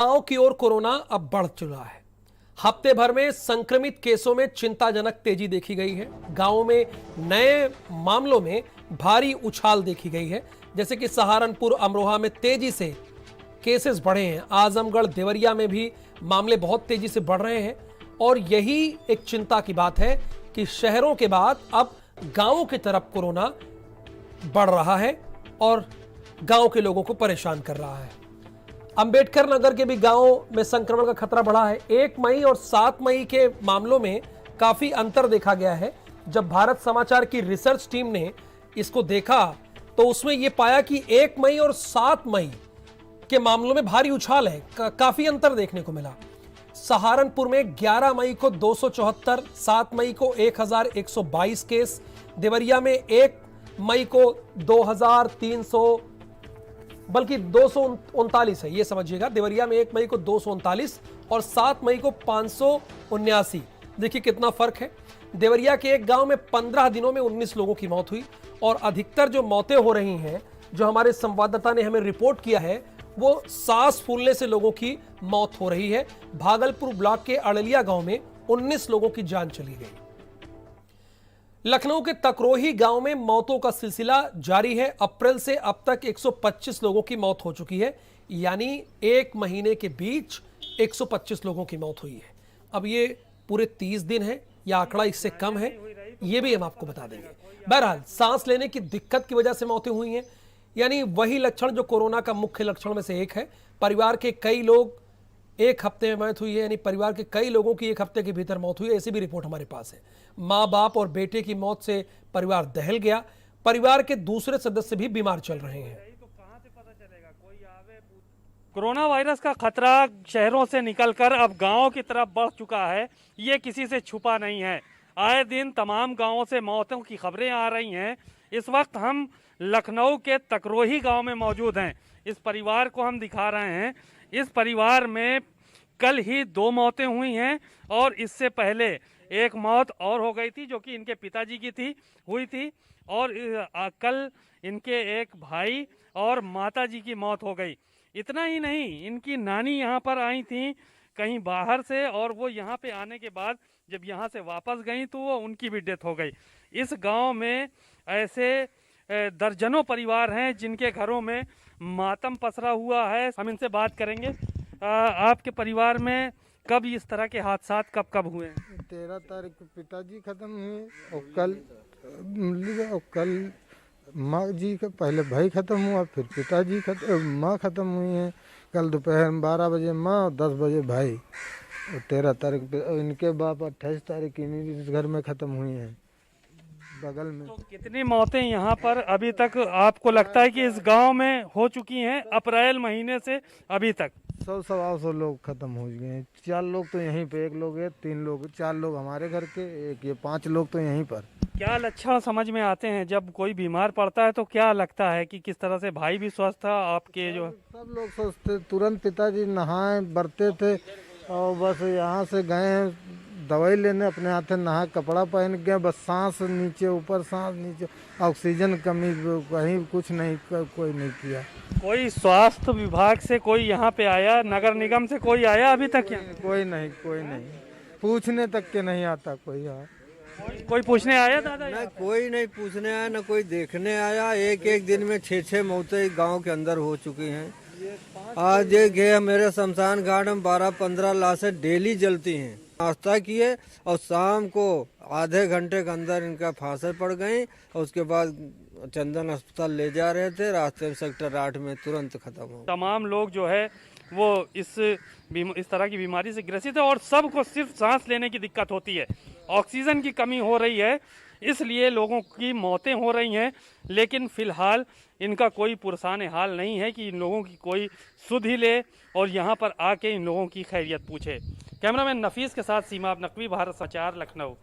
गांव की ओर कोरोना अब बढ़ चुका है। हफ्ते भर में संक्रमित केसों में चिंताजनक तेजी देखी गई है। गांवों में नए मामलों में भारी उछाल देखी गई है। जैसे कि सहारनपुर, अमरोहा में तेजी से केसेस बढ़े हैं। आजमगढ़, देवरिया में भी मामले बहुत तेजी से बढ़ रहे हैं। और यही एक चिंता की बात है कि शहरों के बाद अब गांवों की तरफ कोरोना बढ़ रहा है और गांव के लोगों को परेशान कर रहा है। अंबेडकर नगर के भी गांवों में संक्रमण का खतरा बढ़ा है। 1 मई और 7 मई के मामलों में काफी अंतर देखा गया है। जब भारत समाचार की रिसर्च टीम ने इसको देखा तो उसमें यह पाया कि 1 मई और 7 मई के मामलों में भारी उछाल है, काफी अंतर देखने को मिला। सहारनपुर में 11 मई को 274, 7 मई को 1122 केस, देवरिया में 1 मई को 2300 बल्कि 239 है, ये समझिएगा। देवरिया में 1 मई को 239 और 7 मई को 579। देखिए कितना फर्क है। देवरिया के एक गांव में 15 दिनों में 19 लोगों की मौत हुई और अधिकतर जो मौतें हो रही हैं, जो हमारे संवाददाता ने हमें रिपोर्ट किया है, वो सांस फूलने से लोगों की मौत हो रही है। भागलपुर ब्लॉक के अड़लिया गांव में 19 लोगों की जान चली गई। लखनऊ के तकरोही गांव में मौतों का सिलसिला जारी है। अप्रैल से अब तक 125 लोगों की मौत हो चुकी है, यानी 1 महीने के बीच 125 लोगों की मौत हुई है। अब ये पूरे 30 दिन है या आंकड़ा इससे कम है, ये भी हम आपको बता देंगे। बहरहाल सांस लेने की दिक्कत की वजह से मौतें हुई हैं, यानी वही लक्षण जो कोरोना का मुख्य लक्षण में से एक है। परिवार के कई लोग 1 हफ्ते में मौत हुई है, यानी परिवार के कई लोगों की 1 हफ्ते के भीतर मौत हुई है, ऐसी भी रिपोर्ट हमारे पास है। माँ बाप और बेटे की मौत से परिवार दहल गया। परिवार के दूसरे सदस्य भी बीमार चल रहे हैं। कोरोना वायरस का खतरा शहरों से निकलकर अब गांवों की तरफ बढ़ चुका है, ये किसी से छुपा नहीं है। आए दिन तमाम गांवों से मौतों की खबरें आ रही हैं। इस वक्त हम लखनऊ के तकरोही गांव में मौजूद हैं। इस परिवार को हम दिखा रहे हैं। इस परिवार में कल ही 2 मौतें हुई हैं और इससे पहले एक मौत और हो गई थी, जो कि इनके पिताजी की हुई थी। और कल इनके एक भाई और माताजी की मौत हो गई। इतना ही नहीं, इनकी नानी यहाँ पर आई थी कहीं बाहर से, और वो यहाँ पे आने के बाद जब यहाँ से वापस गई तो वो उनकी भी डेथ हो गई। इस गांव में ऐसे दर्जनों परिवार हैं जिनके घरों में मातम पसरा हुआ है। हम इनसे बात करेंगे। आपके परिवार में कब इस तरह के हादसा कब हुए हैं? 13 तारीख को पिताजी खत्म हुए और कल माँ जी का, पहले भाई खत्म हुआ, फिर पिताजी माँ खत्म हुई है। कल दोपहर में 12 बजे माँ और 10 बजे भाई। और 13 तारीख पे इनके बाप 28 तारीख इन्हीं घर में खत्म हुई हैं, बगल में। तो कितनी मौतें यहाँ पर अभी तक आपको लगता है कि इस गांव में हो चुकी हैं अप्रैल महीने से अभी तक? 100 लोग खत्म हो गए हैं। 4 लोग तो यहीं पे, 1 लोग है, 3 लोग, 4 लोग हमारे घर के, एक ये 5 लोग तो यहीं पर। क्या लक्षण समझ में आते हैं जब कोई बीमार पड़ता है? तो क्या लगता है कि किस तरह से भाई भी स्वस्थ था आपके? जो सब लोग सोचते, तुरंत पिताजी नहाए बरते थे और बस यहाँ से गए दवाई लेने, अपने हाथ नहा कपड़ा पहन गए, बस सांस नीचे ऊपर, सांस नीचे, ऑक्सीजन कमी, कहीं कुछ नहीं, कोई नहीं किया। कोई स्वास्थ्य विभाग से कोई यहाँ पे आया, नगर निगम से कोई आया अभी तक? कोई नहीं, पूछने तक के नहीं आता कोई। यहाँ कोई पूछने आया दादा? नहीं, कोई नहीं पूछने आया, न कोई देखने आया। एक दिन में 6 मौतें गांव के अंदर हो चुकी हैं। आज देखिए मेरे शमशान घाट में 12-15 लाशें डेली जलती हैं। नाश्ता किए और शाम को आधे घंटे के अंदर इनका फांसी पड़ गई और उसके बाद चंदन अस्पताल ले जा रहे थे, रास्ते में सेक्टर 8 में तुरंत खत्म हो। तमाम लोग जो है वो इस तरह की बीमारी से ग्रसित है और सबको सिर्फ सांस लेने की दिक्कत होती है, ऑक्सीजन की कमी हो रही है, इसलिए लोगों की मौतें हो रही हैं। लेकिन फिलहाल इनका कोई पुरसान हाल नहीं है कि इन लोगों की कोई सुध ही ले और यहाँ पर आके इन लोगों की खैरियत पूछे। कैमरामैन नफीस के साथ सीमा नकवी, भारत समाचार, लखनऊ।